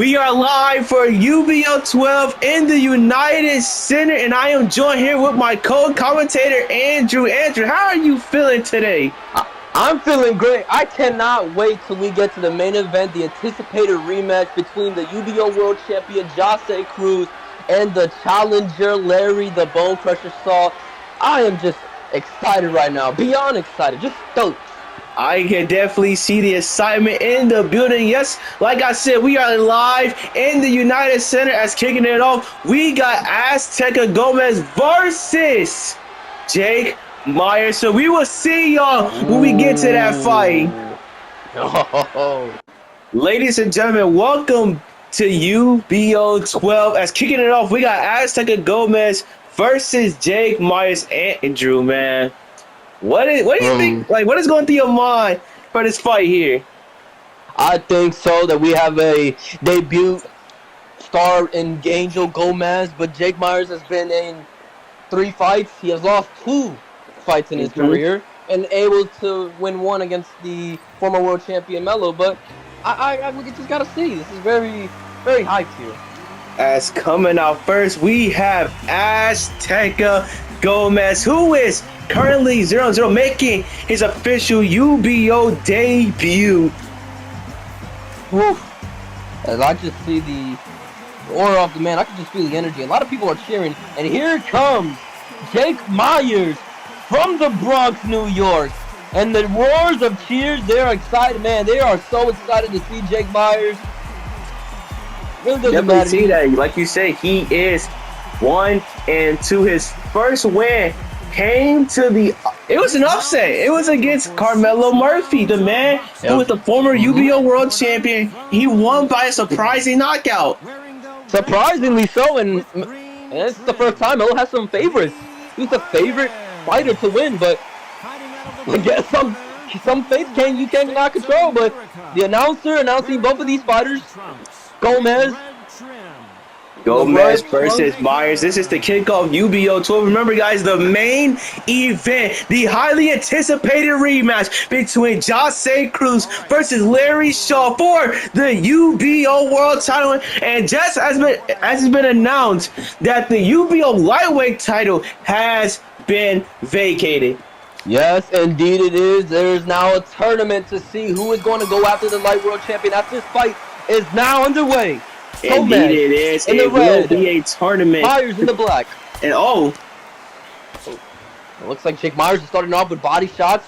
We are live for UBO 12 in the United Center, and I am joined here with my co-commentator, Andrew. Andrew, how are you feeling today? I'm feeling great. I cannot wait till we get to the main event, the anticipated rematch between the UBO World Champion, Jose Cruz, and the challenger, Larry the Bone Crusher Saw. I am just excited right now. Beyond excited. Just stoked. I can definitely see the excitement in the building. Yes, like I said, we are live in the United Center as kicking it off. We got Azteca Gomez versus Jake Myers. So we will see y'all when we get to that fight. Oh. Ladies and gentlemen, welcome to UBO 12. As kicking it off, we got Azteca Gomez versus Jake Myers. Andrew, man. What do you think? Like, what is going through your mind for this fight here? I think so that we have a debut star in Angel Gomez, but Jake Myers has been in 3 fights. He has lost 2 fights in his career and able to win 1 against the former world champion Melo. But we just gotta see. This is very, very hyped here. As coming out first, we have Azteca Gomez, who is currently 0-0, making his official UBO debut. Whew. As I just see the aura of the man, I can just feel the energy. A lot of people are cheering, and here comes Jake Myers from the Bronx, New York. And the roars of cheers, they're excited, man. They are so excited to see Jake Myers. Really doesn't matter. See that, like you say, he is 1-2. His first win came to it was an upset. It was against Carmelo Murphy, the man who was the former UBO world champion. He won by a surprising knockout. Surprisingly so, and it's the first time Melo has some favorites. He's the favorite fighter to win, but I guess some faith you cannot control. But the announcer announcing both of these fighters, Gomez versus Myers. This is the kickoff UBO 12. Remember, guys, the main event, the highly anticipated rematch between Jose Cruz versus Larry Shaw for the UBO World Title. And just as it's been announced that the UBO lightweight title has been vacated. Yes, indeed it is. There is now a tournament to see who is going to go after the light world champion. After this fight is now underway. Indeed it is. It will be a tournament. Myers in the black. And it looks like Jake Myers is starting off with body shots.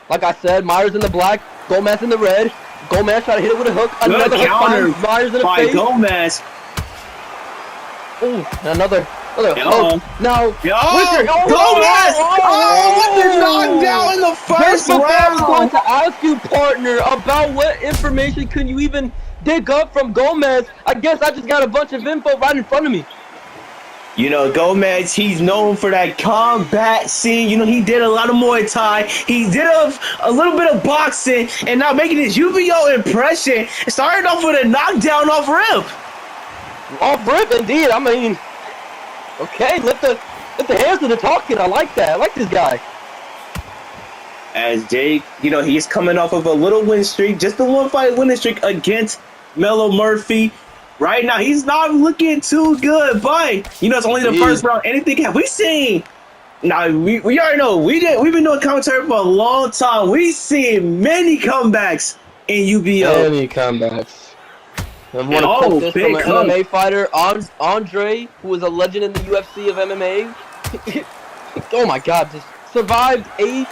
Like I said, Myers in the black, Gomez in the red. Gomez trying to hit it with a hook. Another counter hook Myers in the by face. Gomez. Ooh, another hook. Now, Gomez! What the knockdown in the first round! I was going to ask you, partner, about what information can you even dig up from Gomez. I guess I just got a bunch of info right in front of me. You know, Gomez, he's known for that combat scene. You know, he did a lot of Muay Thai. He did a little bit of boxing, and now making his UBO impression. Started off with a knockdown off rip. Off rip, indeed. I mean, okay, let the hands do the talking. I like that. I like this guy. As Jake, you know, he's coming off of a little win streak, just the 1-fight winning streak against Melo Murphy. Right now, he's not looking too good, but you know, it's only the first round. Anything have we seen? Now we already know we've been doing commentary for a long time. We've seen many comebacks in UBO. Many comebacks. I want to quote this from an MMA fighter, Andre, who is a legend in the UFC of MMA. Oh my God! Just survived 8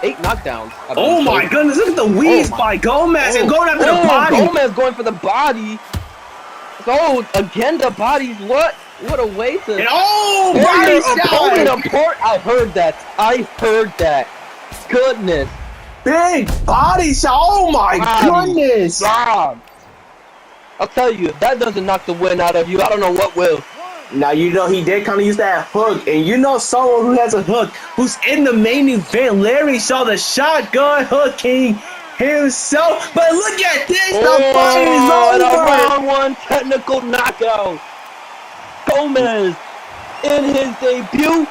knockdowns. Oh my goodness, look at the weaves by Gomez and going after the body. Gomez going for the body. So again, the body. What a way to body shot. Apart. I heard that. Goodness. Big body shot. Oh my goodness. God. I'll tell you, if that doesn't knock the wind out of you, I don't know what will. Now, you know, he did kind of use that hook. And you know someone who has a hook, who's in the main event, Larry Shaw, the shotgun hook king himself. But look at this, the fight is over. A round 1 technical knockout. Gomez in his debut.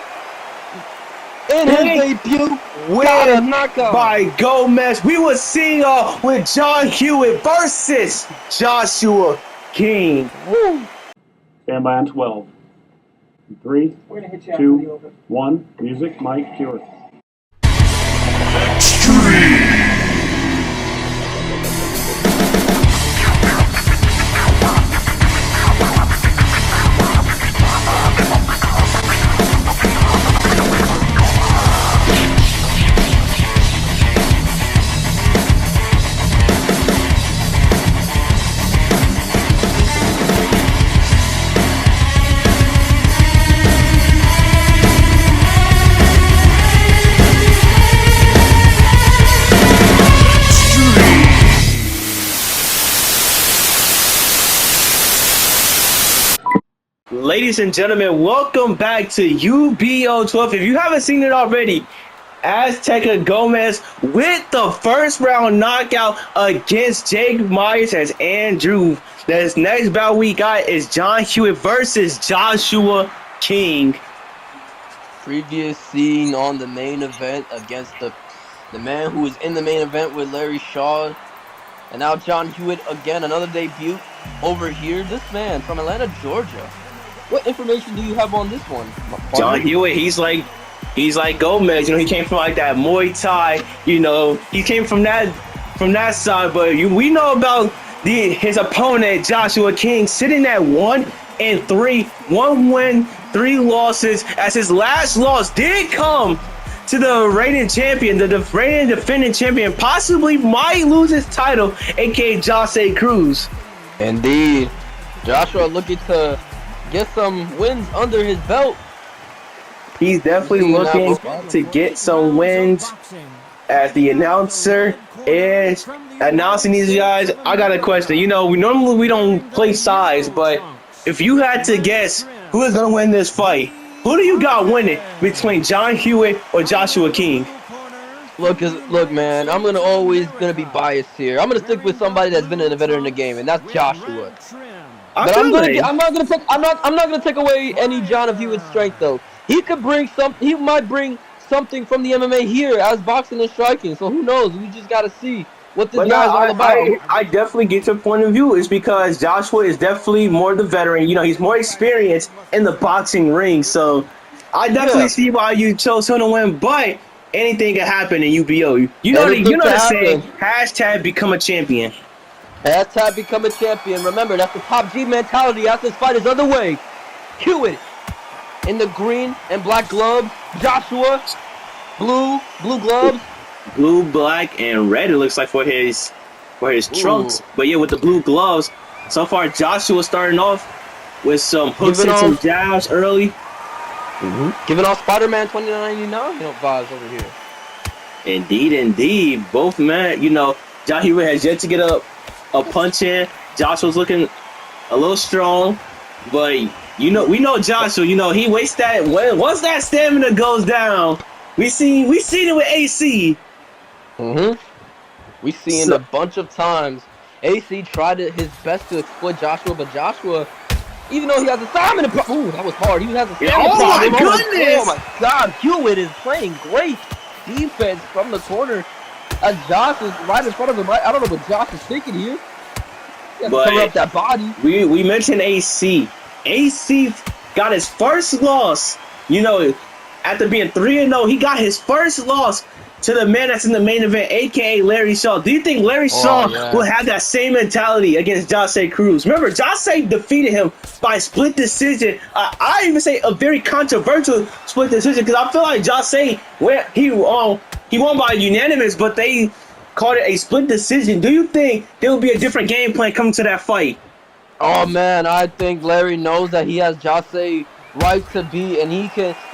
Got a knockout by Gomez. We will see with John Hewitt versus Joshua King. Woo. Stand by on 12. 3, 2, 1. Music, mic, cue. Ladies and gentlemen, welcome back to UBO 12. If you haven't seen it already, Azteca Gomez with the first round knockout against Jake Myers as Andrew. This next bout we got is John Hewitt versus Joshua King. Previous scene on the main event against the man who was in the main event with Larry Shaw. And now John Hewitt again, another debut over here. This man from Atlanta, Georgia. What information do you have on this one? John Hewitt, he's like Gomez, he came from like that Muay Thai, he came from that side, but we know about his opponent Joshua King sitting at 1-3, 1 win, 3 losses, as his last loss did come to the reigning champion, the reigning defending champion, possibly might lose his title, aka Jose Cruz. Indeed. Joshua looking to get some wins under his belt. He's definitely looking to get some wins. As the announcer is announcing these guys, I got a question. We normally don't play sides, but if you had to guess who is going to win this fight, who do you got winning between John Hewitt or Joshua King? Look, man, I'm always gonna be biased here. I'm gonna stick with somebody that's been a veteran in the game, and that's Joshua. But I'm not gonna take away any John of Hewitt's strength though. He might bring something from the MMA here as boxing and striking. So who knows? We just gotta see what this guy's all about. I definitely get your point of view. It's because Joshua is definitely more the veteran. He's more experienced in the boxing ring. So I definitely see why you chose him to win. But anything can happen in UBO. You know the saying, hashtag become a champion. Hashtag become a champion. Remember, that's the top G mentality as this fight is underway. Hewitt in the green and black gloves. Joshua, blue gloves. Blue, black, and red, it looks like for his trunks. But yeah, with the blue gloves, so far Joshua starting off with some hooks and some jabs early. Giving off Spider-Man 2999 vibes over here. Indeed. Both men, John Hewitt has yet to get a punch in. Joshua's looking a little strong, but we know Joshua. He wastes that. Once that stamina goes down, we seen it with AC. We seen a bunch of times. AC tried his best to exploit Joshua, but Joshua, even though he has a stamina problem, that was hard. He has a stamina problem. My goodness! Oh my God, Hewitt is playing great defense from the corner. As Josh is right in front of him. I don't know what Josh is thinking here. He has to cover up that body. We mentioned AC. AC got his first loss. After being 3-0, he got his first loss to the man that's in the main event, aka Larry Shaw. Do you think Larry Shaw will have that same mentality against Jose Cruz? Remember, Jose defeated him by split decision. I even say a very controversial split decision, because I feel like Jose he won by unanimous, but they called it a split decision. Do you think there will be a different game plan coming to that fight? Oh man, I think Larry knows that he has Jose right to be, and he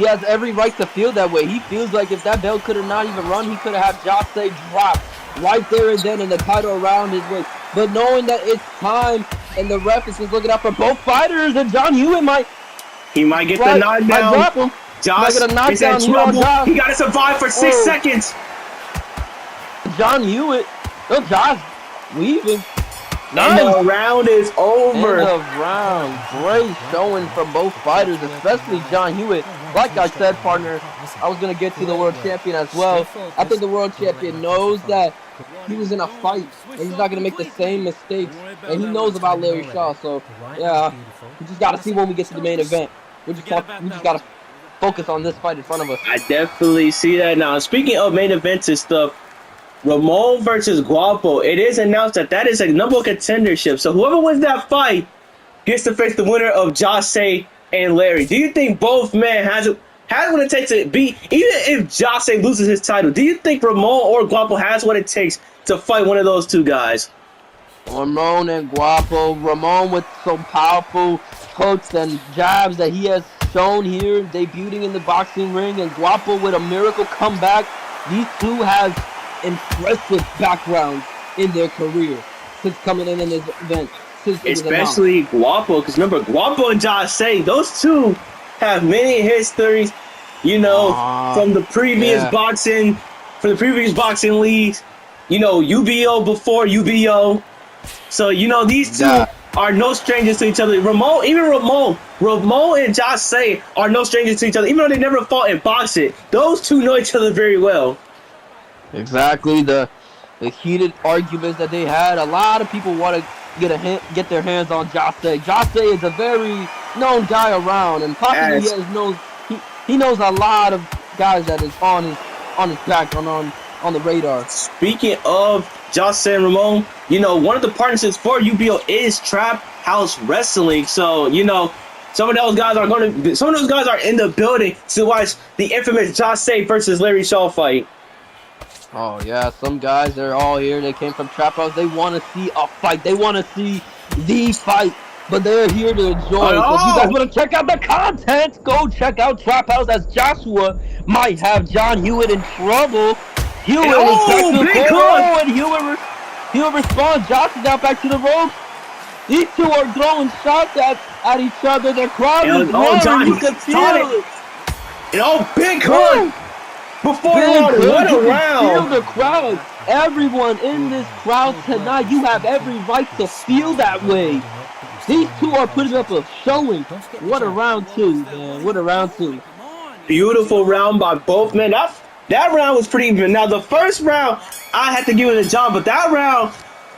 has every right to feel that way. He feels like if that belt could have not even run, he could have had Jose drop right there and then, in the title around his waist. But knowing that it's time and the ref is just looking out for both fighters, and John Hewitt might get the knockdown. Josh is in trouble. He got to survive for 6 seconds. John Hewitt, Josh weaving. Nice. And the round is over. End of round. Great showing from both fighters, especially John Hewitt. Like I said, partner, I was going to get to the world champion as well. I think the world champion knows that he was in a fight, and he's not gonna make the same mistakes. And he knows about Larry Shaw, so yeah, we just gotta see when we get to the main event. We just gotta focus on this fight in front of us. I definitely see that now. Speaking of main events and stuff, Ramon versus Guapo. It is announced that is a number one contendership. So whoever wins that fight gets to face the winner of Jose and Larry. Do you think both men has what it takes to beat, even if Jose loses his title, do you think Ramon or Guapo has what it takes to fight one of those two guys? Ramon and Guapo. Ramon with some powerful hooks and jabs that he has shown here, debuting in the boxing ring, and Guapo with a miracle comeback. These two have impressive backgrounds in their career since coming in this event. Especially Guapo, because remember, Guapo and Jose, those two have many histories, from the previous boxing, leagues, UBO before UBO. So, these two are no strangers to each other. Ramon and Jose are no strangers to each other, even though they never fought in boxing. Those two know each other very well. Exactly, the heated arguments that they had. A lot of people want to get their hands on Jose. Jose is a very known guy around, and possibly he knows a lot of guys that is on his back, on the radar. Speaking of Jose and Ramon, one of the partnerships for UBO is Trap House Wrestling. So, some of those guys are in the building to watch the infamous Jose versus Larry Shaw fight. Oh yeah, some guys, they're all here. They came from Trap House. They want to see a fight. They want to see the fight, but they're here to enjoy. So if you guys want to check out the content, go check out Trap House, as Joshua might have John Hewitt in trouble. Hewitt is back to the corner, and Hewitt responds. Josh is now back to the ropes. These two are throwing shots at each other. They're crowding. You can feel it. Big hook. Before what a round! Feel the crowd. Everyone in this crowd tonight, you have every right to feel that way. These two are putting up a showing. What a round two, man. What a round two. Beautiful round by both men. That round was pretty even. Now, the first round, I had to give it to John, but that round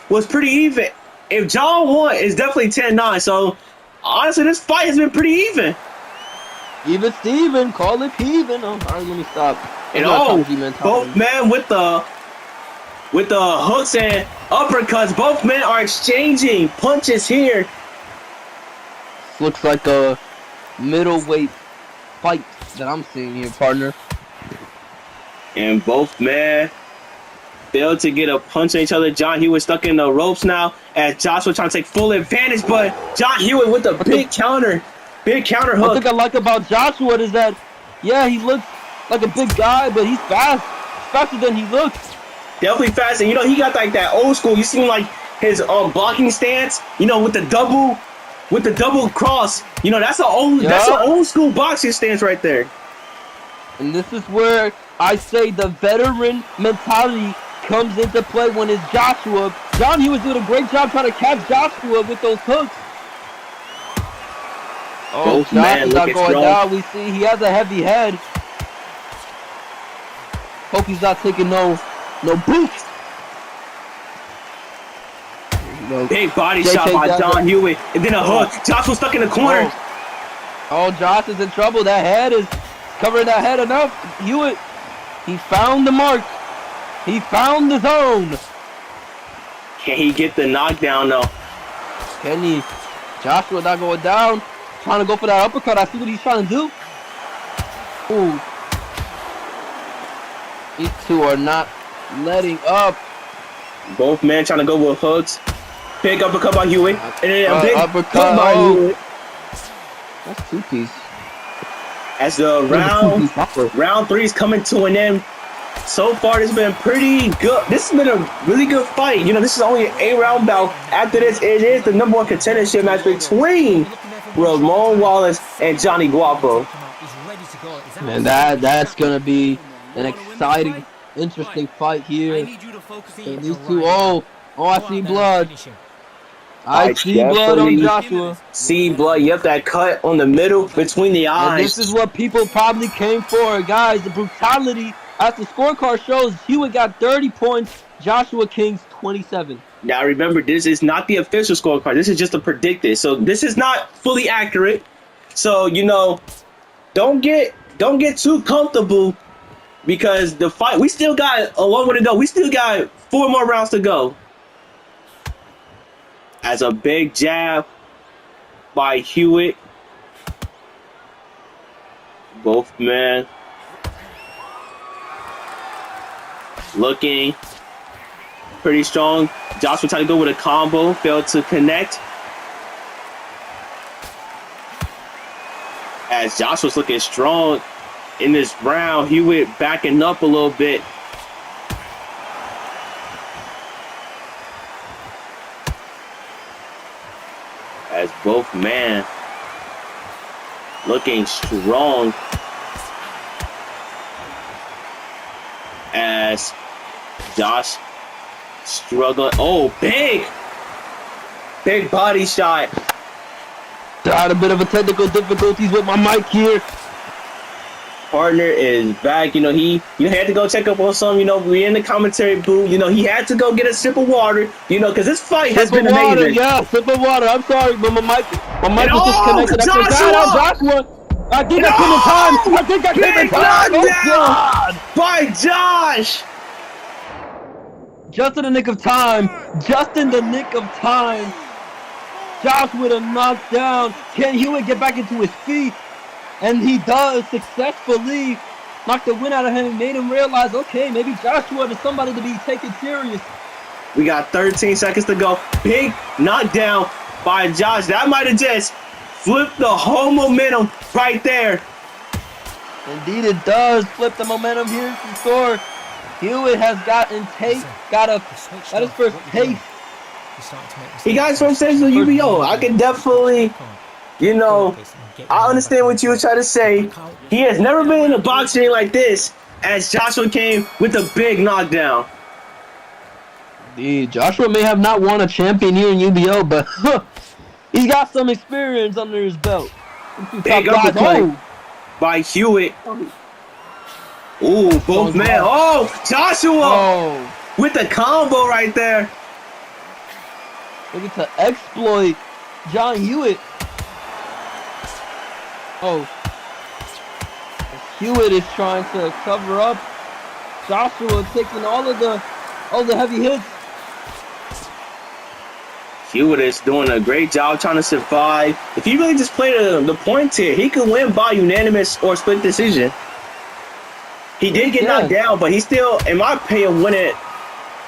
was pretty even. If John won, it's definitely 10-9. So, honestly, this fight has been pretty even. Even Steven, call it even. Oh, all right, let me stop. And both men with the hooks and uppercuts. Both men are exchanging punches here. Looks like a middleweight fight that I'm seeing here, partner. And both men failed to get a punch on each other. John Hewitt stuck in the ropes now, as Joshua trying to take full advantage, but John Hewitt with a big counter hook. What I think I like about Joshua is that, he looks like a big guy, but he's faster than he looks. Definitely fast, and he got like that old school. You seen like his blocking stance, with the double cross. That's an old school boxing stance right there. And this is where I say the veteran mentality comes into play when it's Joshua. John Hughes doing a great job trying to catch Joshua with those hooks. Oh, Josh is not going down. We see he has a heavy head. Hope he's not taking no boost. Big body shot by John Hewitt. And then a hook. Josh was stuck in the corner. Oh, Josh is in trouble. That head is covering that head enough. Hewitt, he found the mark. He found the zone. Can he get the knockdown, though? Can he? Joshua not going down. Trying to go for that uppercut. I see what he's trying to do. Ooh. These two are not letting up. Both men trying to go with hooks. Big uppercut by Hewitt. And then a big uppercut by Hewitt. That's two-piece. As the round 3 is coming to an end. So far, it's been pretty good. This has been a really good fight. This is only an 8-round bout. After this, it is the number 1 contendership match between Ramon Wallace and Johnny Guapo. Man, that's gonna be an exciting, interesting fight here. So these two, I see blood. I see blood on Joshua. See blood. Yep, that cut on the middle between the eyes. And this is what people probably came for, guys. The brutality. As the scorecard shows, Hewitt got 30 points. Joshua King's 27. Now remember, this is not the official scorecard. This is just a predicted. So this is not fully accurate. So don't get too comfortable because the fight. We still got a long way to go. We still got 4 more rounds to go. As a big jab by Hewitt. Both men looking pretty strong. Joshua tried to go with a combo, failed to connect. As Joshua's looking strong in this round, Hewitt backing up a little bit. As both men looking strong. As Josh struggling. Oh, big body shot. Got a bit of a technical difficulties with my mic here. Partner is back. He had to go check up on some. We in the commentary booth. He had to go get a sip of water. Because this fight has been amazing. Yeah, sip of water. I'm sorry, but my mic was disconnected. Joshua! I think I came in time. I think I came in time. Oh, God. By Josh! Just in the nick of time. Just in the nick of time. Josh with a knockdown. Can Hewitt get back into his feet? And he does successfully knock the wind out of him and made him realize, okay, maybe Joshua is somebody to be taken serious. We got 13 seconds to go. Big knockdown by Josh. That might have just flipped the whole momentum right there. Indeed it does flip the momentum here for sure. Hewitt has got his first taste. He got his first taste of UBO. I can definitely, I understand what you were trying to say. He has never been in a boxing like this as Joshua came with a big knockdown. Indeed, Joshua may have not won a champion here in UBO, but he's got some experience under his belt. Big uppercut by Hewitt. Ooh, both men. Oh, Joshua with the combo right there. Looking to exploit John Hewitt. Hewitt is trying to cover up. Joshua taking all the heavy hits. Hewitt is doing a great job trying to survive. If he really just played the points here, he could win by unanimous or split decision. He did get knocked down, but he still, in my opinion, won it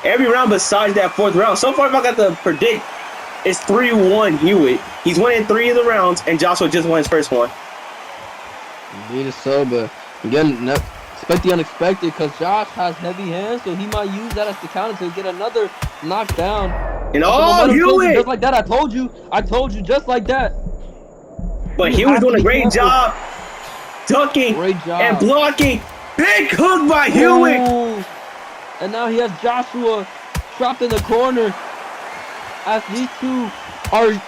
every round besides that 4th round. So far, if I got to predict, it's 3-1 Hewitt. He's winning 3 of the rounds, and Joshua just won his first one. Indeed so, but again, expect the unexpected because Josh has heavy hands, so he might use that as the counter to get another knockdown. And Hewitt! Just like that, I told you, just like that. But Hewitt's doing a great job ducking and blocking. Big hook by Hewitt. Ooh. And now he has Joshua trapped in the corner as these two are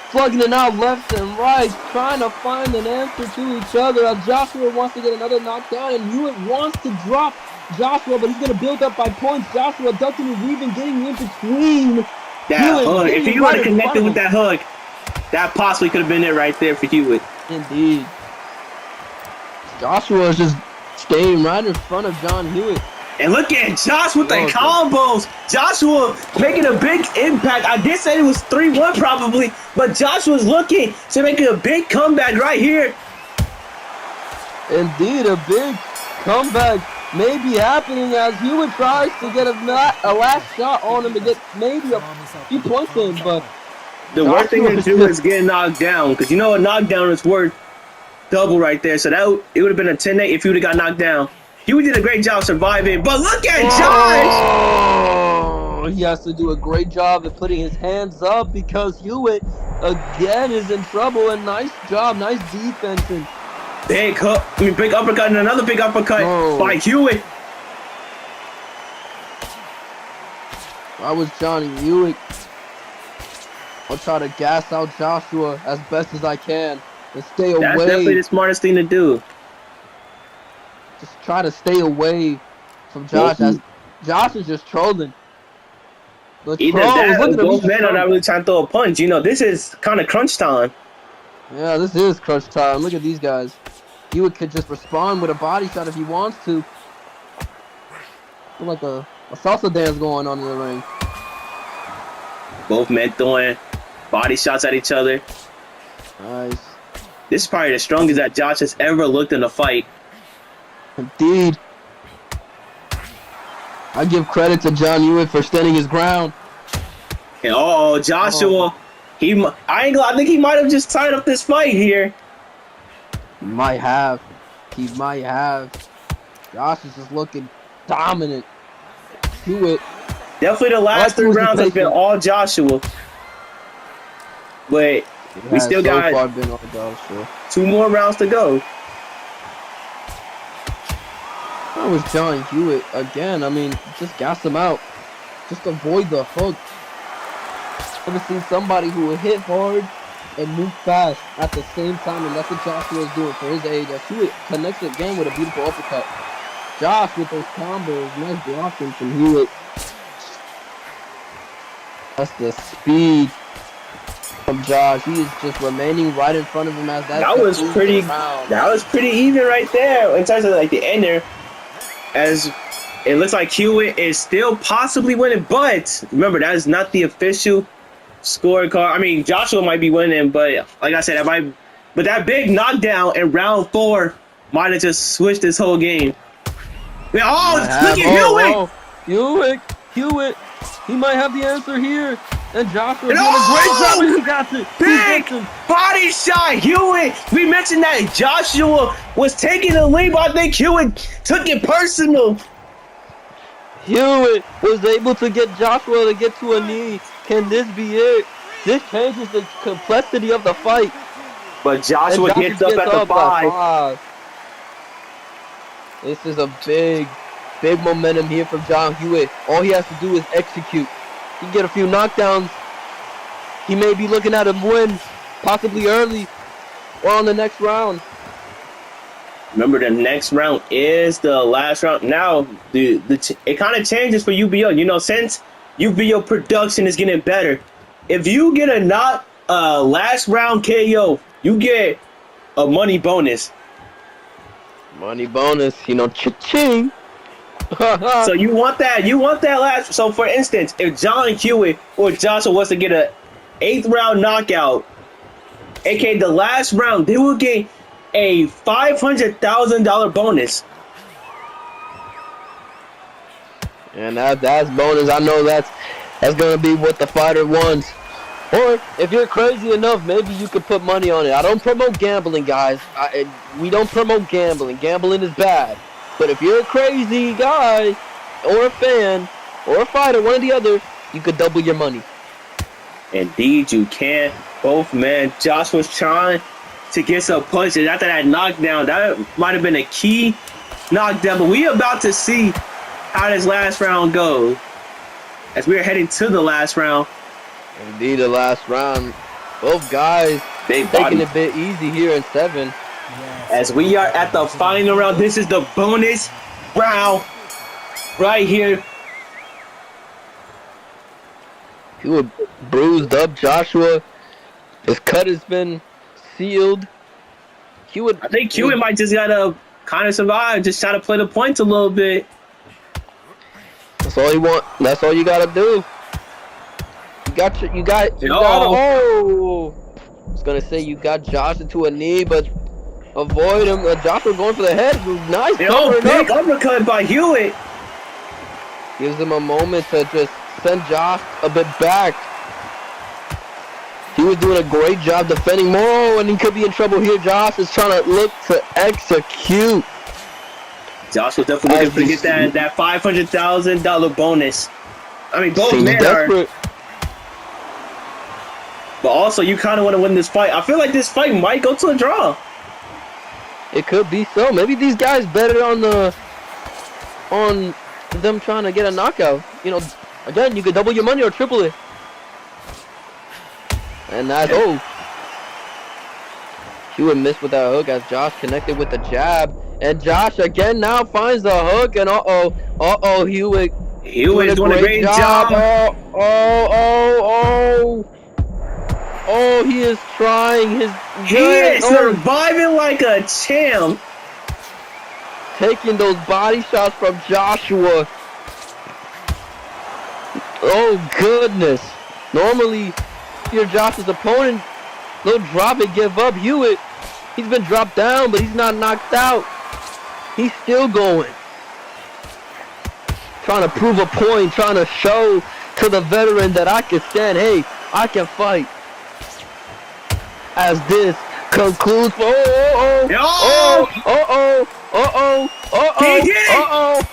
plugging it out left and right, trying to find an answer to each other as Joshua wants to get another knockdown and Hewitt wants to drop Joshua, but he's going to build up by points. Joshua ducking and weaving, getting in between. That hook, if he would have connected with that hook, that possibly could have been it right there for Hewitt. Indeed. Joshua is just staying right in front of John Hewitt. And look at Josh with the combos. Joshua making a big impact. I did say it was 3-1 probably, but Joshua's looking to make a big comeback right here. Indeed, a big comeback may be happening as Hewitt tries to get a last shot on him to get maybe a few points in, but the worst thing to do is get knocked down, because a knockdown is worth double right there. So it would have been a 10-8 if he would have got knocked down. Hewitt did a great job surviving, but look at Josh! He has to do a great job of putting his hands up because Hewitt again is in trouble. And nice job, nice defense. And big uppercut and another big uppercut by Hewitt. I was Johnny Hewitt. I'll try to gas out Joshua as best as I can and stay away. That's definitely the smartest thing to do. Just try to stay away from Josh as Josh is just trolling. The Either trolls, that look or at him, both he's men are not really trying to throw a punch. You know, this is kind of crunch time. Yeah, this is crunch time. Look at these guys. Hewitt could just respond with a body shot if he wants to. Like a salsa dance going on in the ring. Both men throwing body shots at each other. Nice. This is probably the strongest that Josh has ever looked in a fight. Indeed. I give credit to John Hewitt for standing his ground. And Joshua, I think he might have just tied up this fight here. He might have. Josh is just looking dominant. Hewitt. Definitely the last 3 rounds has been all Joshua. But we still got 2 more rounds to go. That was John Hewitt again. I mean, just gas him out. Just avoid the hook. I've never seen somebody who will hit hard and move fast at the same time, and that's what Joshua is doing for his age. As Hewitt connects again with a beautiful uppercut. Josh with those combos, nice blocking from Hewitt. That's the speed from Josh. He is just remaining right in front of him as that was pretty even right there in terms of like the ender. As it looks like Hewitt is still possibly winning, but remember that is not the official scorecard. I mean, Joshua might be winning, but like I said, but that big knockdown in round 4 might have just switched this whole game. Look at Hewitt! Hewitt! He might have the answer here. And Joshua doing a great job, and he got it. Big body shot, Hewitt. We mentioned that Joshua was taking the lead, but I think Hewitt took it personal. Hewitt was able to get Joshua to get to a knee. Can this be it? This changes the complexity of the fight. But Joshua gets up at the 5. This is a big momentum here from John Hewitt. All he has to do is execute. He can get a few knockdowns. He may be looking at a win, possibly early, or on the next round. Remember, the next round is the last round. Now, it kind of changes for UBO. You know, since UBO production is getting better, if you get a last round KO, you get a money bonus. Money bonus, cha-ching. So you want that last. So for instance, if John Hewitt or Joshua was to get a 8th round knockout, aka the last round, they will get a $500,000 bonus. And that's bonus. I know that's gonna be what the fighter wants. Or if you're crazy enough, maybe you could put money on it. I don't promote gambling, guys. We don't promote gambling. Gambling is bad. But if you're a crazy guy, or a fan, or a fighter, one or the other, you could double your money. Indeed, you can. Both men. Josh was trying to get some punches after that knockdown. That might have been a key knockdown. But we about to see how this last round goes. As we are heading to the last round. Indeed, the last round. Both guys taking it a bit easy here in 7. As we are at the final round, this is the bonus round right here. He was bruised up. Joshua, his cut has been sealed. I think Hewitt might just gotta kind of survive, just try to play the points a little bit. That's all you want. That's all you gotta do. You got. Oh, I was gonna say you got Josh into a knee, but avoid him. Joshua going for the head. Nice. Big uppercut by Hewitt. Gives him a moment to just send Josh a bit back. He was doing a great job defending more, and he could be in trouble here. Josh is trying to look to execute. Josh was definitely looking to get that $500,000 bonus. I mean, both men are. But also, you kind of want to win this fight. I feel like this fight might go to a draw. It could be so. Maybe these guys betted on them trying to get a knockout. Again, you could double your money or triple it. And that's he would miss with that hook as Josh connected with the jab. And Josh again now finds the hook. And Hewitt Hewitt's doing a great job. Oh, he is trying his He is surviving like a champ. Taking those body shots from Joshua. Oh, goodness. Normally, your Joshua's opponent, they'll drop it, give up. Hewitt, he's been dropped down, but he's not knocked out. He's still going. Trying to prove a point, trying to show to the veteran that I can stand. Hey, I can fight. As this concludes. He did it!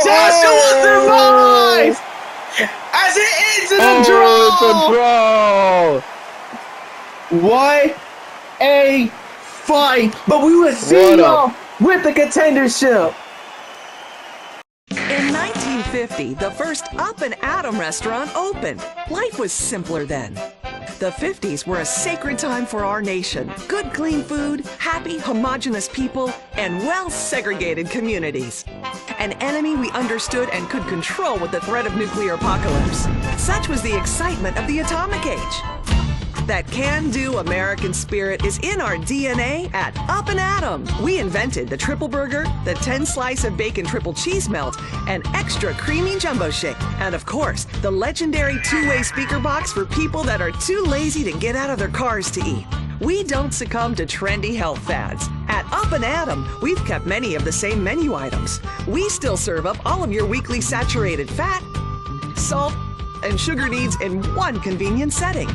Joshua survives! As it ends in a draw! It's a draw! What a fight! But we will see y'all with the contendership. In 1950, the first Up and Atom restaurant opened. Life was simpler then. The 50s were a sacred time for our nation. Good, clean food, happy, homogenous people, and well-segregated communities. An enemy we understood and could control with the threat of nuclear apocalypse. Such was the excitement of the atomic age. That can-do American spirit is in our DNA at Up and Atom. We invented the triple burger, the 10-slice of bacon triple cheese melt, and extra creamy jumbo shake. And of course, the legendary two-way speaker box for people that are too lazy to get out of their cars to eat. We don't succumb to trendy health fads. At Up and Atom, we've kept many of the same menu items. We still serve up all of your weekly saturated fat, salt, and sugar needs in one convenient setting.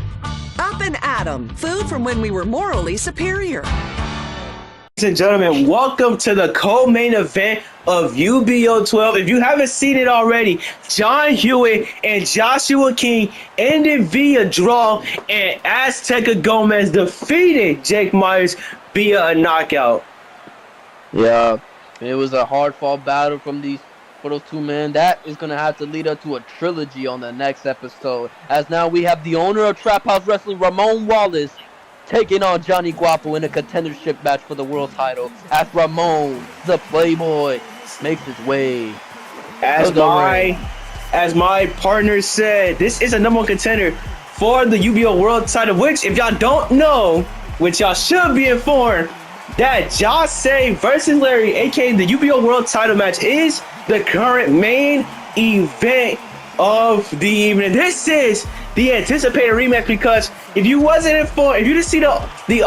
Up and Atom, food from when we were morally superior. Ladies and gentlemen, welcome to the co-main event of UBO 12. If you haven't seen it already, John Hewitt and Joshua King ended via draw, and Azteca Gomez defeated Jake Myers via a knockout. Yeah, it was a hard-fought battle for those two men. That is going to have to lead up to a trilogy on the next episode. As now we have the owner of Trap House Wrestling, Ramon Wallace, taking on Johnny Guapo in a contendership match for the world title. As Ramon, the Playboy, makes his way. As my partner said, this is a #1 contender for the UBO world title, which, if y'all don't know, which y'all should be informed, that Jose versus Larry, aka the UBO world title match, is the current main event of the evening. This is the anticipated rematch, because if you wasn't informed, if you didn't see the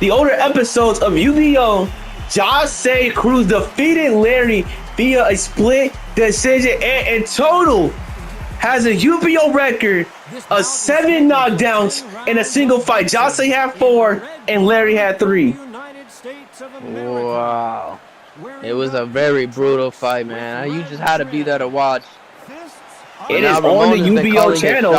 older episodes of UBO, Jose Cruz defeated Larry via a split decision, and in total has a UBO record of 7 knockdowns in a single fight. Jose had 4 and Larry had 3. Wow. It was a very brutal fight, man. You just had to be there to watch. It is on the UBO channel.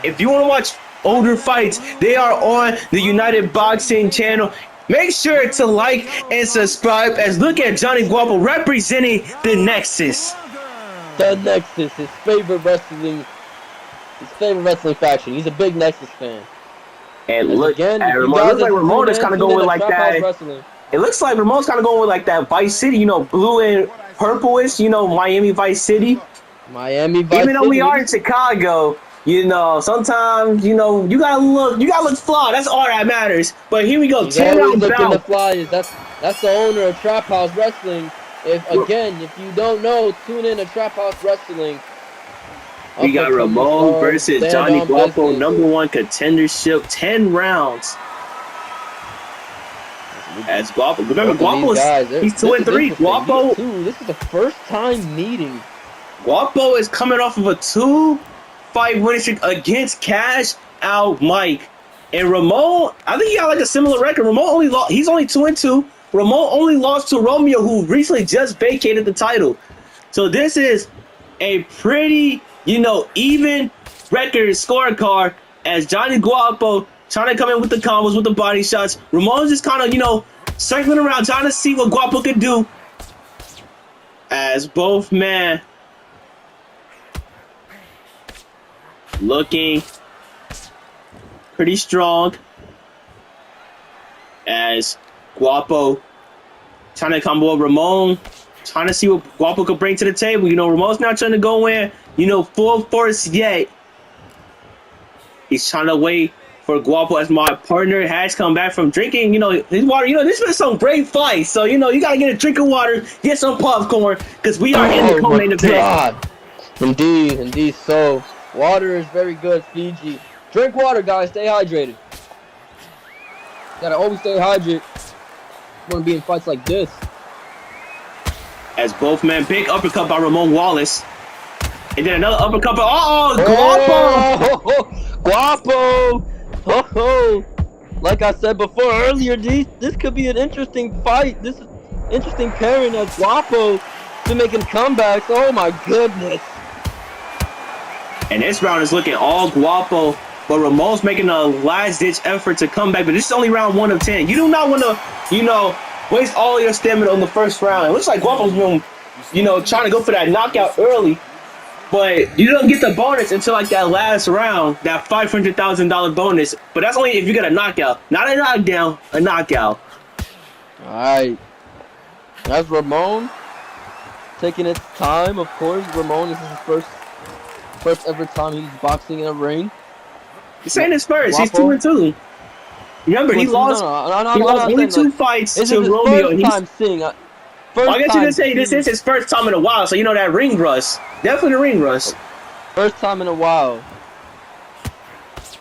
If you want to watch older fights, they are on the United Boxing channel. Make sure to like and subscribe, as look at Johnny Guapo representing the Nexus. The Nexus, his favorite wrestling faction. He's a big Nexus fan. And look, again, Ramon, looks like Ramon is kind of going like that. It looks like Ramon's kind of going with like that Vice City, blue and purplish, Miami Vice City. Even though we are in Chicago, sometimes, you gotta look fly. That's all that matters. But here we go, 10 round bout. The flyers. That's the owner of Trap House Wrestling. If you don't know, tune in to Trap House Wrestling. We got Ramon versus Johnny Guapo, #1 contendership, 10 rounds. As Guapo, remember Guapo's he's 2-3. Guapo, this is the first time meeting. Guapo is coming off of a 2-fight winning streak against Cash Out Mike, and Ramon, I think he got like a similar record. Ramon he's only 2-2. Ramon only lost to Romeo, who recently just vacated the title. So this is a pretty, even record scorecard, as Johnny Guapo trying to come in with the combos, with the body shots. Ramon's just kind of, circling around, trying to see what Guapo can do. As both men looking pretty strong. As Guapo trying to combo Ramon, trying to see what Guapo could bring to the table. You know, Ramon's not trying to go in, you know, full force yet. He's trying to wait for Guapo as my partner has come back from drinking, you know, his water. You know, this has been some great fights. So, you know, you got to get a drink of water, get some popcorn, because we are in the co-main event. God. Indeed. So, water is very good, Fiji. Drink water, guys. Stay hydrated. Gotta always stay hydrated. Want to be in fights like this. As both men, big uppercut by Ramon Wallace. And then another uppercut by, Guapo! Guapo! Oh, like I said before earlier, this could be an interesting fight. This is interesting pairing as Guapo been making comebacks. Oh my goodness. And this round is looking all Guapo, but Ramon's making a last-ditch effort to come back. But this is only round 1 of 10. You do not want to, you know, waste all your stamina on the first round. It looks like Guapo's been, you know, trying to go for that knockout early. But you don't get the bonus until like that last round, that $500,000 bonus. But that's only if you get a knockout. Not a knockdown, a knockout. Alright. That's Ramon taking its time, of course. Ramon, this is his first ever time he's boxing in a ring. This ain't his first. Guapo. He's 2-2. Remember, he lost only 2 fights to Romeo. First time seeing I guess you could say this is his first time in a while, so you know that ring rust. Definitely the ring rust. First time in a while.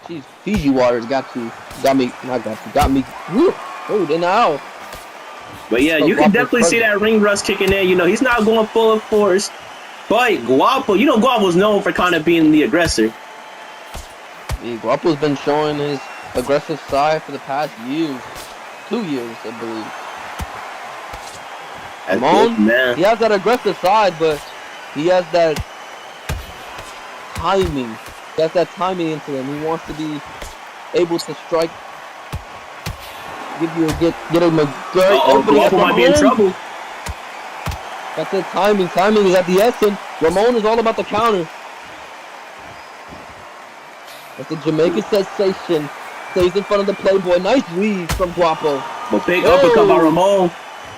Jeez, Fiji waters got me. Woo, oh, in the house. But yeah, you can definitely see that ring rust kicking in. You know, he's not going full force. But Guapo, you know, Guapo's known for kind of being the aggressor. Yeah, Guapo's been showing his aggressive side for the past years. 2 years, I believe. Ramon, he has that aggressive side, but he has that timing. He has that timing into him. He wants to be able to strike, get him a great opening. Guapo might be in trouble. That's it. Timing is at the essence. Ramon is all about the counter. That's the Jamaican sensation. Stays in front of the Playboy. Nice weave from Guapo. But big uppercut by Ramon.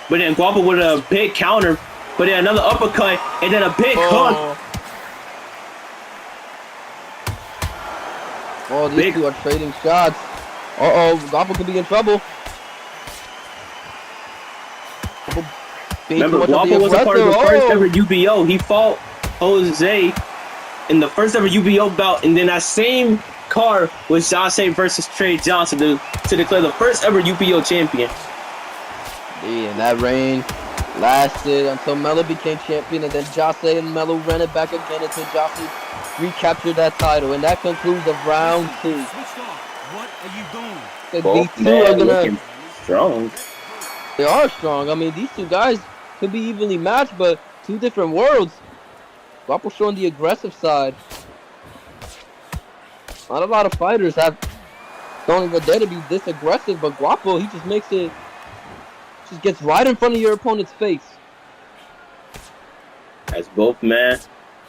But then Guapo with a big counter. But then another uppercut. And then a big hook. Oh, these two are trading shots. Guapo could be in trouble. Remember, Guapo was a part of the first ever UBO. He fought Jose in the first ever UBO bout. And then that same card was Jose versus Trey Johnson to declare the first ever UBO champion. Yeah, and that reign lasted until Melo became champion, and then Jose and Melo ran it back again until Jose recaptured that title. And that concludes the round 2. What are you doing? Both men looking strong. They are strong. I mean, these two guys could be evenly matched, but 2 different worlds. Guapo showing the aggressive side. Not a lot of fighters don't even dare to be this aggressive, but Guapo, he just makes it. Just gets right in front of your opponent's face. As both men,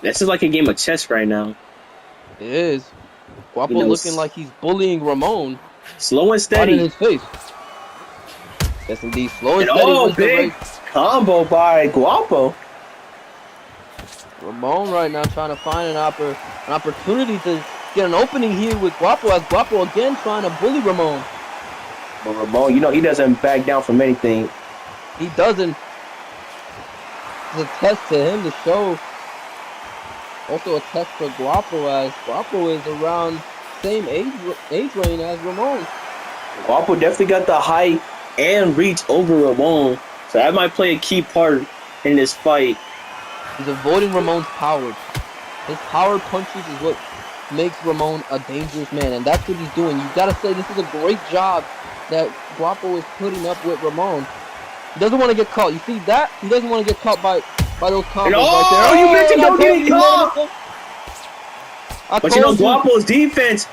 this is like a game of chess right now. It is. Guapo looking like he's bullying Ramon. Slow and steady. Right in his face. Yes, indeed. Slow and steady. Big combo by Guapo. Ramon right now trying to find an opportunity to get an opening here with Guapo, as Guapo again trying to bully Ramon. But Ramon, you know, he doesn't back down from anything. He doesn't. It's a test to him to show. Also a test for Guapo, as Guapo is around same age range as Ramon. Guapo definitely got the height and reach over Ramon, so that might play a key part in this fight. He's avoiding Ramon's power. His power punches is what makes Ramon a dangerous man, and that's what he's doing. You gotta say this is a great job that Guapo is putting up with Ramon. He doesn't want to get caught. You see that? He doesn't want to get caught by those combos right there. Oh, you mentioned don't get caught! But you know, Guapo's defense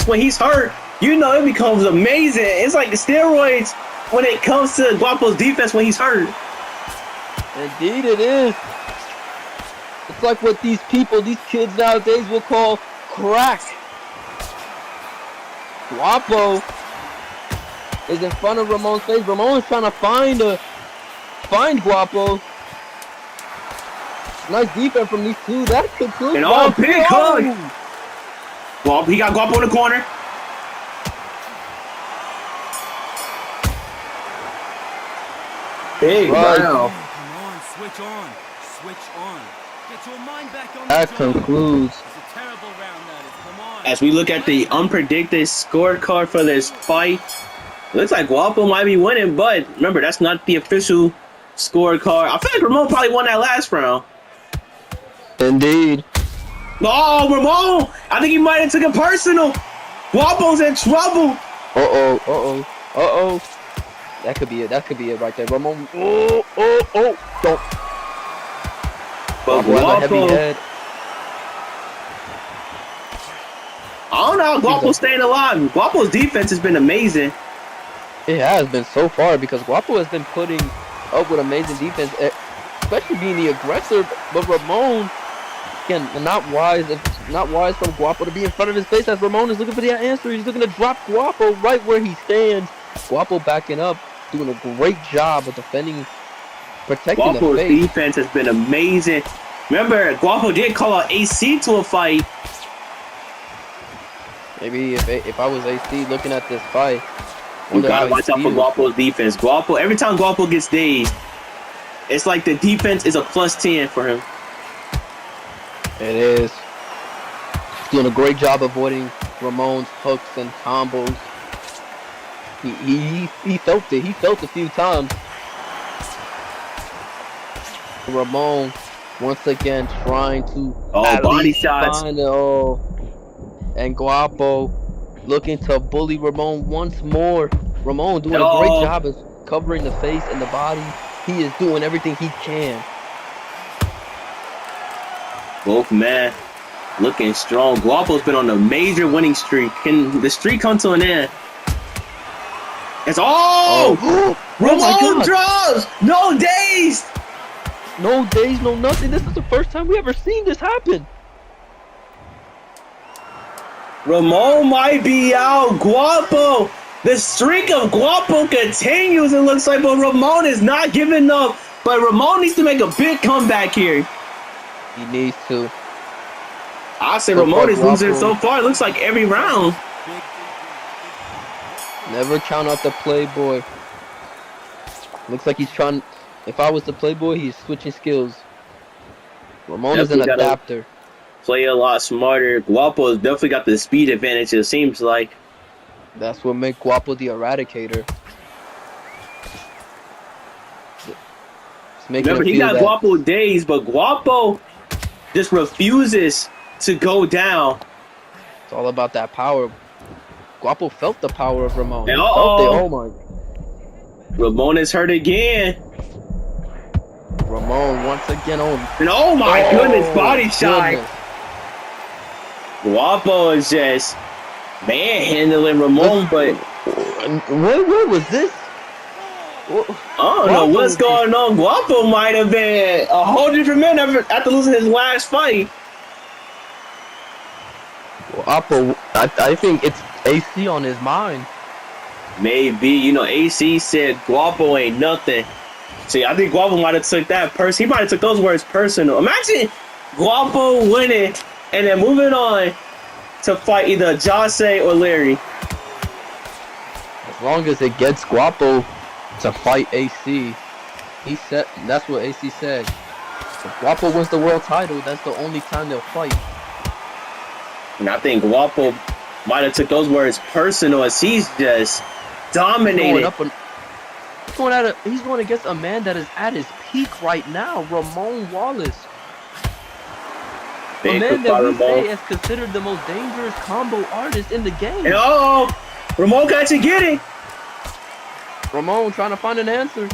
when he's hurt, you know, it becomes amazing. It's like the steroids when it comes to Guapo's defense when he's hurt. Indeed it is. It's like what these kids nowadays will call crack. Guapo is in front of Ramon's face. Ramon is trying to find find Guapo. Nice defense from these two. That concludes. And all big hook. Well, he got Guapo in the corner. Big Right. round. Come on, switch on. Switch on. Get your mind back on That the job. concludes. It's a terrible round, that is. Come on. As we look at the unpredicted scorecard for this fight, looks like Guapo might be winning, but remember, that's not the official scorecard. I feel like Ramon probably won that last round. Indeed. Oh, Ramon! I think he might have took it personal. Guapo's in trouble. Uh-oh. That could be it. That could be it right there. Ramon. Don't. But Guapo has a heavy Guapo, head. I don't know how Guapo's staying alive. Guapo's defense has been amazing. It has been so far because Guapo has been putting up with amazing defense, especially being the aggressor. But Ramon, again, not wise from Guapo to be in front of his face as Ramon is looking for the answer. He's looking to drop Guapo right where he stands. Guapo backing up, doing a great job of defending, protecting the Guapo's face. defense has been amazing. Remember, Guapo did call out AC to a fight. Maybe if I was AC looking at this fight, You gotta watch out for Guapo's defense. Guapo, every time Guapo gets dazed, it's like the defense is a +10 for him. It is. He's doing a great job avoiding Ramon's hooks and combos. He felt it. He felt a few times. Ramon once again trying to Body shots. And Guapo looking to bully Ramon once more. Ramon doing a great job of covering the face and the body. He is doing everything he can. Both men looking strong. Guapo's been on a major winning streak. Can the streak come to an end? It's Ramon draws! No days! No days, no nothing. This is the first time we ever seen this happen. Ramon might be out. Guapo! The streak of Guapo continues, it looks like, but Ramon is not giving up. But Ramon needs to make a big comeback here. He needs to. I say So Ramon far, is losing Guapo- so far. It looks like every round. Never count out the Playboy. Looks like he's trying. If I was the Playboy, he's switching skills. Ramon is an Definitely gotta adapter. Play a lot smarter. Guapo's definitely got the speed advantage, it seems like. That's what makes Guapo the Eradicator. It's making Remember, him he feel got that. Guapo days, but Guapo just refuses to go down. It's all about that power. Guapo felt the power of Ramon. He And felt it. Oh my. Ramon is hurt again. Ramon once again on. And oh my goodness, body shot. goodness. Guapo is just manhandling Ramon, but Where was this? I don't know what's going on. Guapo might have been a whole different man after losing his last fight. Guapo, I think it's AC on his mind. Maybe, AC said Guapo ain't nothing. See, I think Guapo might have took that he might have took those words personal. Imagine Guapo winning and then moving on to fight either Jose or Larry. As long as it gets Guapo to fight AC, he said that's what AC said. If Guapo wins the world title, that's the only time they'll fight. And I think Guapo might have took those words personal as he's just dominated. He's going against a man that is at his peak right now, Ramon Wallace. A Big man hook by that we Ramon. say is considered the most dangerous combo artist in the game. And Ramon got to get it. Ramon trying to find an answer.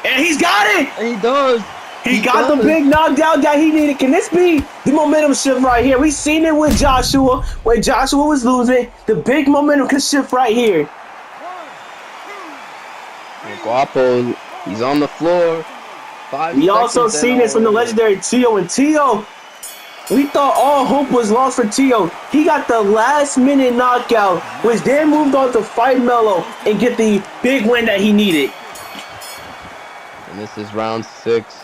And he's got it. And he does. He got the big knockdown that he needed. Can this be the momentum shift right here? We seen it with Joshua when Joshua was losing. The big momentum can shift right here. And Guapo, he's on the floor. 5 We also seconds seen and this from the all. legendary Tio. And Tio, we thought all hope was lost for Tio. He got the last minute knockout, which then moved on to fight Melo and get the big win that he needed. And This is round 6.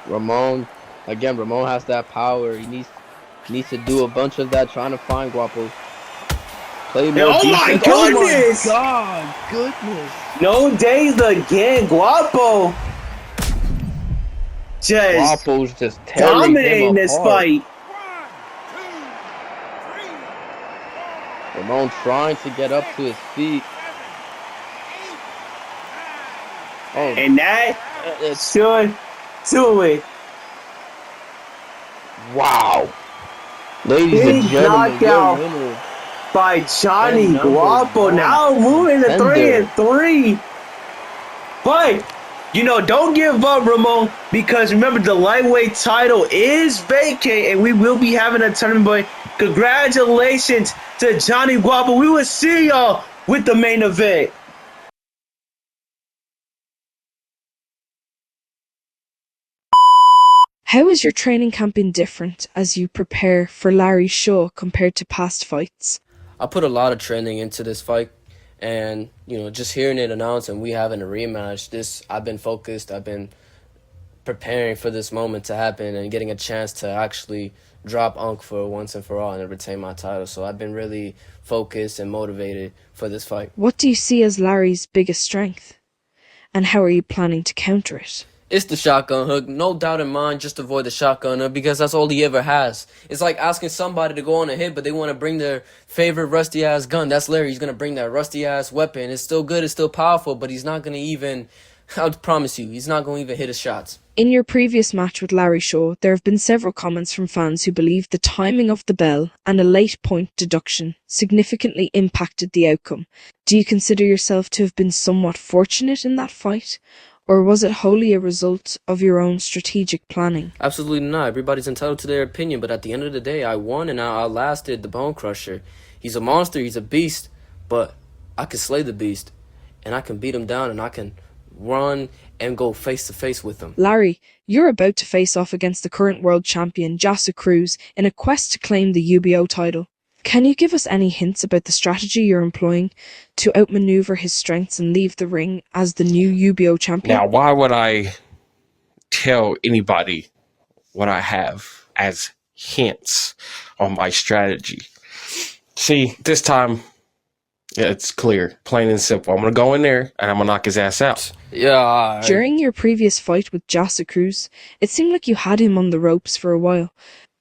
Ramon has that power. He needs to do a bunch of that, trying to find Guapo. Play more Oh my defense. goodness! Oh my God, goodness. No days again. Guapo just Guapo's just tearing dominating him this apart. fight. Ramon trying to get up to his feet. Oh, And that should do it. wow. Ladies and Big gentlemen, your knockout winner. by Johnny And number Guapo. one Now moving to contender. 3-3. But, don't give up, Ramon, because remember, the lightweight title is vacant, and we will be having a tournament. But congratulations to Johnny Guapo. We will see y'all with the main event. How has your training camp been different as you prepare for Larry Shaw compared to past fights? I put a lot of training into this fight, and just hearing it announced and we having a rematch, I've been focused. I've been preparing for this moment to happen and getting a chance to actually drop Unk for once and for all and retain my title. So I've been really focused and motivated for this fight. What do you see as Larry's biggest strength? And how are you planning to counter it? It's the shotgun hook, no doubt in mind. Just avoid the shotgun hook because that's all he ever has. It's like asking somebody to go on a hit, but they want to bring their favorite rusty ass gun. That's Larry. He's gonna bring that rusty ass weapon. It's still good, it's still powerful, but he's not gonna even. I'll promise you, he's not gonna even hit his shots. In your previous match with Larry Shaw, there have been several comments from fans who believe the timing of the bell and a late point deduction significantly impacted the outcome. Do you consider yourself to have been somewhat fortunate in that fight? Or was it wholly a result of your own strategic planning? Absolutely not. Everybody's entitled to their opinion, but at the end of the day, I won and I outlasted the Bone Crusher. He's a monster, he's a beast, but I can slay the beast, and I can beat him down, and I can run and go face to face with him. Larry, you're about to face off against the current world champion, Jassa Cruz, in a quest to claim the UBO title. Can you give us any hints about the strategy you're employing to outmaneuver his strengths and leave the ring as the new UBO champion? Now, why would I tell anybody what I have as hints on my strategy? See, this time, it's clear, plain and simple. I'm going to go in there and I'm going to knock his ass out. Yeah. During your previous fight with Jassa Cruz, it seemed like you had him on the ropes for a while.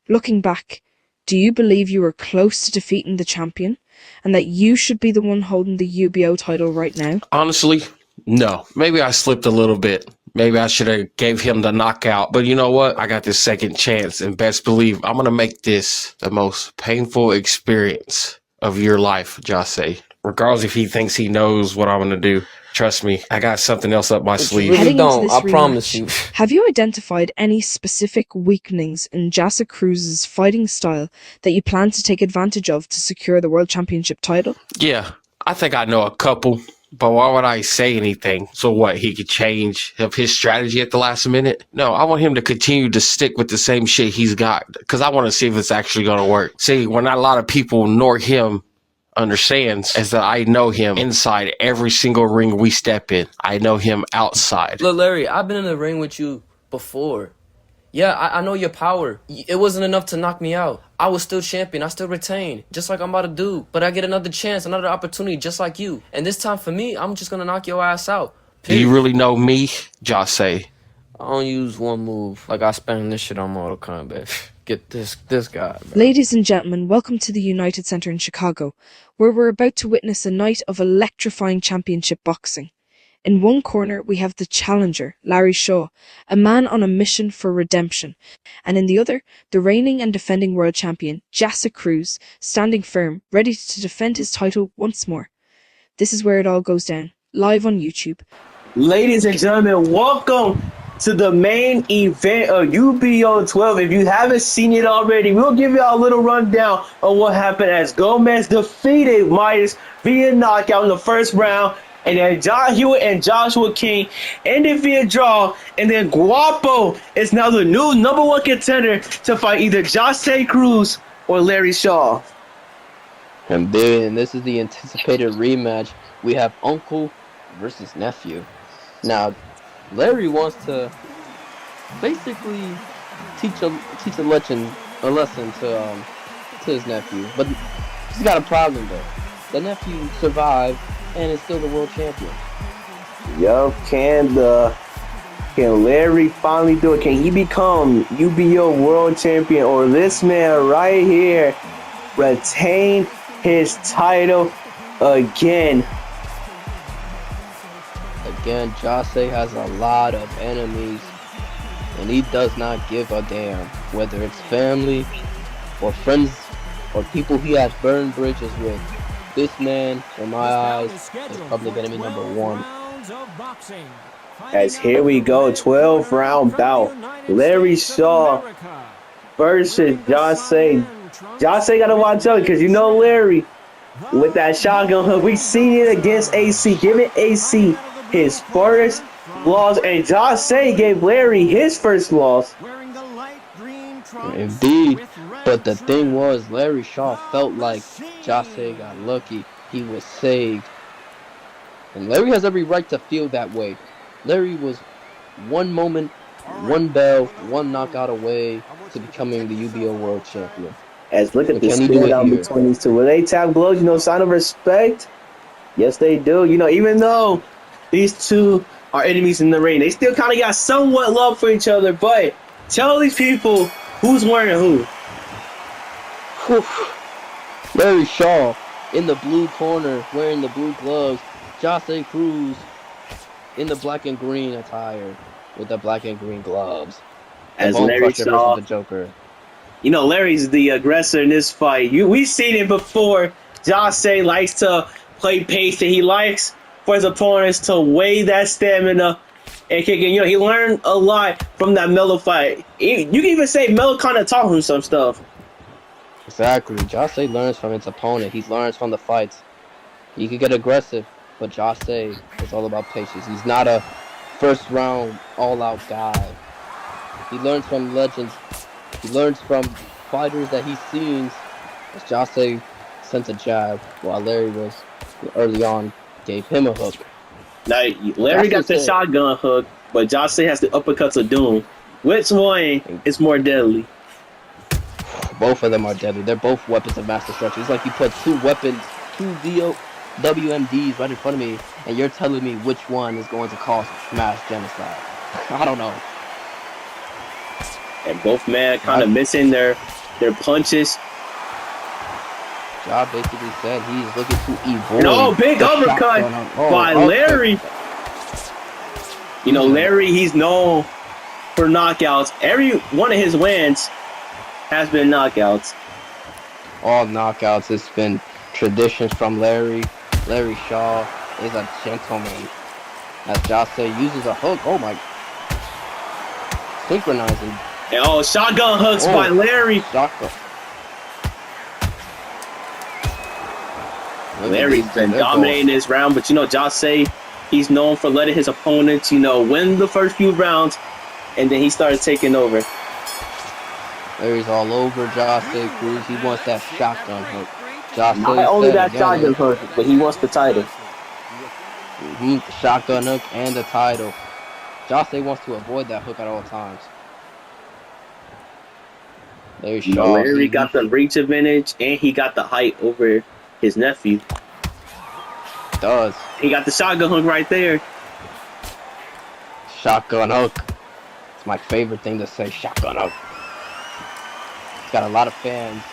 Looking back, do you believe you were close to defeating the champion and that you should be the one holding the UBO title right now? Honestly, no. Maybe I slipped a little bit. Maybe I should have gave him the knockout. But you know what? I got this second chance, and best believe I'm going to make this the most painful experience of your life, Jose. Regardless if he thinks he knows what I'm going to do. Trust me, I got something else up my sleeve. Heading into Don't. this I promise rematch, you. have you identified any specific weakenings in Jassa Cruz's fighting style that you plan to take advantage of to secure the World Championship title? Yeah, I think I know a couple, but why would I say anything? So what, he could change his strategy at the last minute? No, I want him to continue to stick with the same shit he's got, because I want to see if it's actually going to work. See, when not a lot of people nor him understands is that I know him inside every single ring we step in. I know him outside. Look, Larry, I've been in the ring with you before. Yeah, I know your power. It wasn't enough to knock me out. I was still champion. I still retained, just like I'm about to do. But I get another chance, another opportunity, just like you. And this time for me, I'm just going to knock your ass out. Do you really know me, Jose? I don't use one move. Like I spam this shit on Mortal Kombat. Get this guy, man. Ladies and gentlemen, welcome to the United Center in Chicago, where we're about to witness a night of electrifying championship boxing. In one corner, we have the challenger, Larry Shaw, a man on a mission for redemption. And in the other, the reigning and defending world champion, Jassa Cruz, standing firm, ready to defend his title once more. This is where it all goes down, live on YouTube. Ladies and gentlemen, welcome to the main event of UBO 12. If you haven't seen it already, we'll give you a little rundown on what happened as Gomez defeated Myers via knockout in the first round, and then John Hewitt and Joshua King ended via draw, and then Guapo is now the new number one contender to fight either Jose Cruz or Larry And then this is the anticipated rematch. We have Uncle versus nephew. Now, Larry wants to basically teach a lesson to his nephew, but he's got a problem though. The nephew survived and is still the world champion. Yup, can Larry finally do it? Can he become UBO world champion, or this man right here retain his title again? Again, Jose has a lot of enemies, and he does not give a damn whether it's family or friends or people he has burned bridges with. This man, in my eyes, is public enemy number one. As here we go, 12-round bout. Larry Shaw versus Jose. Jose got to watch out because you know Larry with that shotgun hook. We seen it against AC, giving AC his first loss, and Jose gave Larry his first loss. Indeed, but the thing was, Larry Shaw felt like Jose got lucky. He was saved. And Larry has every right to feel that way. Larry was one moment, one bell, one knockout away to becoming the UBO world champion. As look at the split out between these two. Will they tap blows? You know, sign of respect? Yes, they do. You know, even though these two are enemies in the ring, they still kind of got somewhat love for each other. But tell these people who's wearing who. Larry Shaw in the blue corner, wearing the blue gloves. Jose Cruz in the black and green attire with the black and green gloves. As Larry Shaw, the Joker. You know, Larry's the aggressor in this fight. We've seen it before. Jose likes to play patient. He likes for his opponents to weigh that stamina and kick it. You know, he learned a lot from that Melo fight. You can even say Melo kind of taught him some stuff. Exactly. Jose learns from his opponent. He learns from the fights. He could get aggressive, but Jose is all about patience. He's not a first-round, all-out guy. He learns from legends. He learns from fighters that he's seen. As Jose sent a jab, while Larry was early on gave him a hook. Now, Larry got the shotgun hook, but Jose has the uppercuts of doom. Which one is more deadly? Both of them are deadly. They're both weapons of mass destruction. It's like you put two weapons, two WMDs right in front of me, and you're telling me which one is going to cause mass genocide. I don't know. And both men kind of missing their punches. Ja basically said he's looking to avoid. No, big uppercut by Larry. You know, Larry, he's known for knockouts. Every one of his wins has been knockouts. All knockouts. It's been traditions from Larry. Larry Shaw is a gentleman. As Jose uses a hook. Oh my. Synchronizing. And shotgun hooks by Larry. Shotgun. Larry's been dominating this round, but you know, Jose, he's known for letting his opponents, you know, win the first few rounds, and then he started taking over. Larry's all over Jose Cruz. He wants that shotgun hook. Not only that shotgun hook, but he wants the title. The shotgun hook and the title. Jose wants to avoid that hook at all times. Larry got the reach advantage, and he got the height over his nephew. Does. He got the shotgun hook right there. Shotgun hook. It's my favorite thing to say, shotgun hook. He's got a lot of fans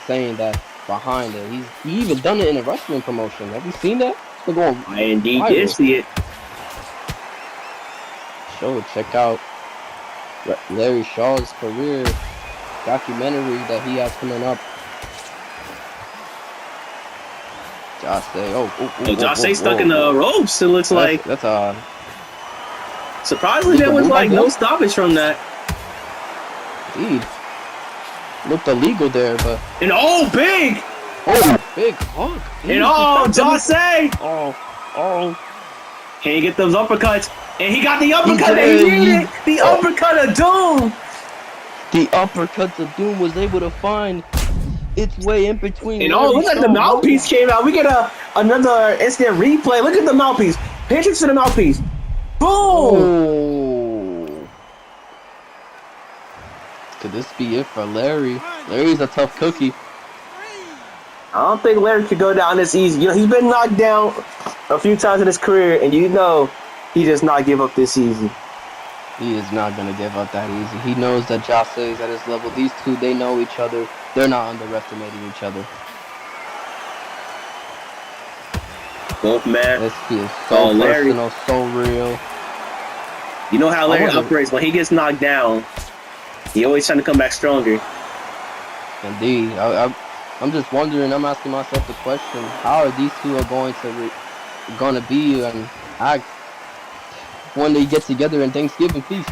saying that behind it. He even done it in a wrestling promotion. Have you seen that? It's going I indeed did see it. Check out Larry Shaw's career documentary that he has coming up. Jose stuck in the ropes, it looks like. That's surprisingly, there was like no stoppage from that. Indeed. Looked illegal there, but. And big! Big hook. And Jose! Can he get those uppercuts? And he got the uppercut. The uppercut of doom. The uppercut of doom was able to find its way in between. And look at the mouthpiece came out. We get another instant replay. Look at the mouthpiece. Pinches to the mouthpiece. Boom! Oh. Could this be it for Larry? Larry's a tough cookie. I don't think Larry could go down this easy. You know, he's been knocked down a few times in his career, and you know he does not give up this easy. He is not going to give up that easy. He knows that Jose is at his level. These two, they know each other. They're not underestimating each other. Both man. This feels so Larry. personal, so real. You know how Larry operates. When he gets knocked down, he always trying to come back stronger. Indeed. I'm just wondering, I'm asking myself the question, how are these two are going to be and act when they get together in Thanksgiving feast?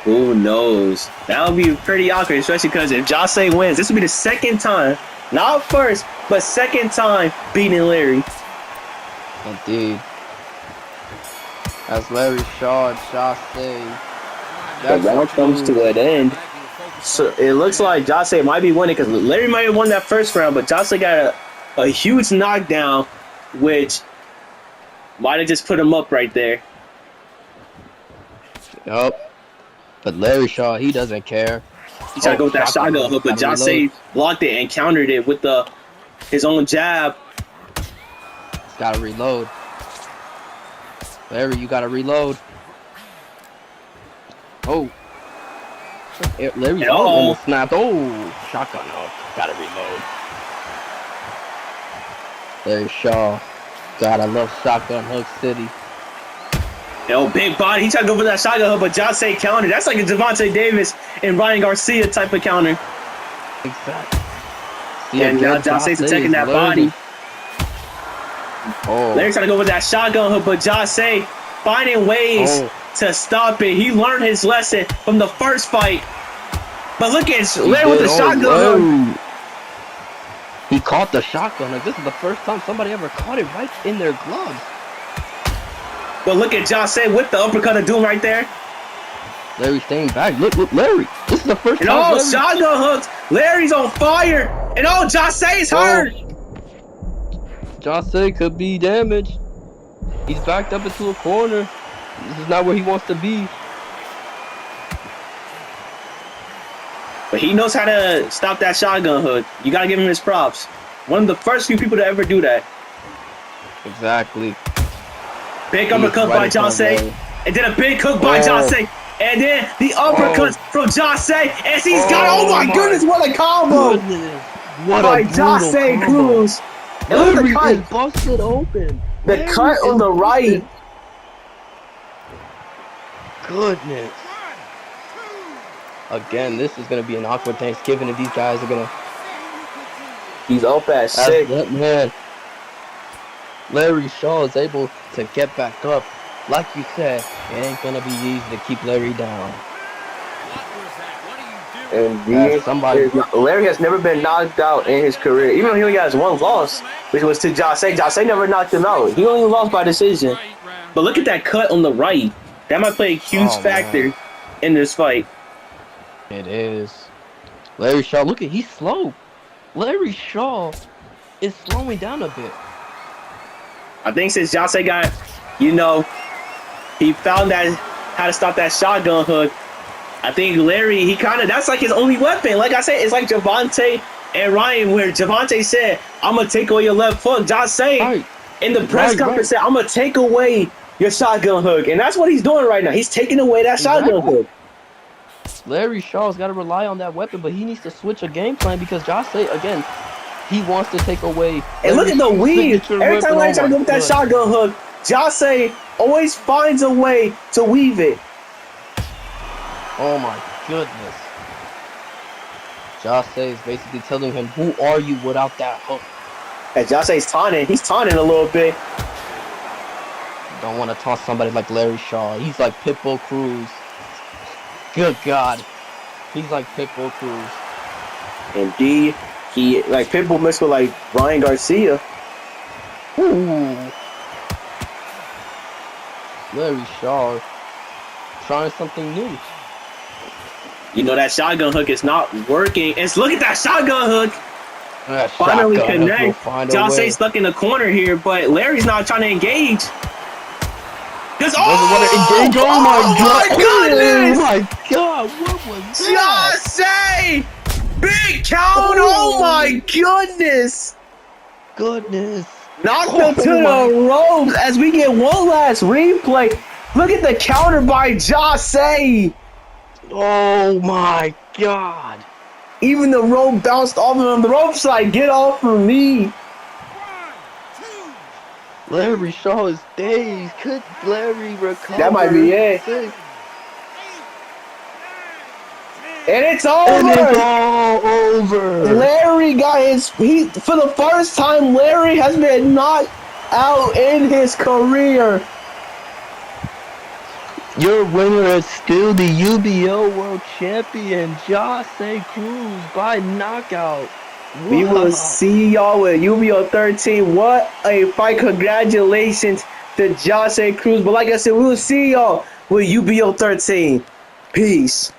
Who knows? That would be pretty awkward, especially because if Jose wins, this would be the second time, not first, but second time beating Larry. Indeed. As Larry Shaw and Jose. The round comes to an end. So it looks like Jose might be winning because Larry might have won that first round, but Jose got a huge knockdown, which might have just put him up right there. Yup. But Larry Shaw, he doesn't care. He tried to go with that shotgun hook, but Jose blocked it and countered it with his own jab. He's got to reload. Larry, you got to reload. Oh. Larry's arm almost snapped. Oh, shotgun hook. Got to reload. Larry Shaw. God, I love shotgun hook city. Yo, big body. He tried to go for that shotgun hook, but Jose countered. That's like a Gervonta Davis and Ryan Garcia type of counter. Exactly. And now Jose's attacking that body. Oh. Larry's trying to go with that shotgun hook, but Jose finding ways to stop it. He learned his lesson from the first fight. But look at Larry with the shotgun hook. He caught the shotgun hook. This is the first time somebody ever caught it right in their gloves. But look at Jose with the uppercut of doom right there. Larry staying back. Look, Larry. This is the first time. And shotgun hooks. Larry's on fire. And Jose's hurt. Jose could be damaged. He's backed up into a corner. This is not where he wants to be. But he knows how to stop that shotgun hook. You got to give him his props. One of the first few people to ever do that. Exactly. Big uppercut by Jose. And then a big hook by Jose. And then the uppercut from Jose. And he's got, oh my goodness, what a combo. What by a Jose combo. Cruz. And look at the cut. Is busted open. The cut on the right. Goodness. Again, this is going to be an awkward Thanksgiving if these guys are going to... He's up at 6. Man. Larry Shaw is able to get back up. Like you said, it ain't going to be easy to keep Larry down. And Larry has never been knocked out in his career. Even though he only has one loss, which was to Jose. Jose never knocked him out. He only lost by decision. But look at that cut on the right. That might play a huge factor in this fight. It is. Larry Shaw, look at, he's slow. Larry Shaw is slowing down a bit. I think since Jose got, he found how to stop that shotgun hook. I think Larry, that's like his only weapon. Like I said, it's like Gervonta and Ryan, where Gervonta said, I'm going to take away your left foot. Jose, in the press conference, said, I'm going to take away your shotgun hook. And that's what he's doing right now. He's taking away that shotgun hook. Larry Shaw's got to rely on that weapon, but he needs to switch a game plan because Jose, again, he wants to take away. And look at the weave. Every time Larry tries to go with that shotgun hook, Jose always finds a way to weave it. Oh my goodness. Jose is basically telling him, who are you without that hook? And Jose's taunting. He's taunting a little bit. Don't want to taunt somebody like Larry Shaw. He's like Pitbull Cruz. Good God. He's like Pitbull Cruz. Indeed. He like Pitbull mixed with like Ryan Garcia. Ooh. Larry Shaw trying something new. That shotgun hook is not working. Look at that shotgun hook. Finally connect. Jose's stuck in the corner here, but Larry's not trying to engage. Cause Engage. Oh my goodness! Oh my god! What was that? Jose! Big count! Oh my goodness! Goodness! Knocked him to the ropes as we get one last replay. Look at the counter by Jose. Oh my god! Even the rope bounced off of him. The rope's like, get off of me. Larry Shaw is dazed. Could Larry recover? That might be it. And it's over. And it's all over. Larry got for the first time, Larry has been knocked out in his career. Your winner is still the UBO World Champion, Jose Cruz, by knockout. Wow. We will see y'all with UBO 13. What a fight. Congratulations to Jose Cruz. But like I said, we will see y'all with UBO 13. Peace.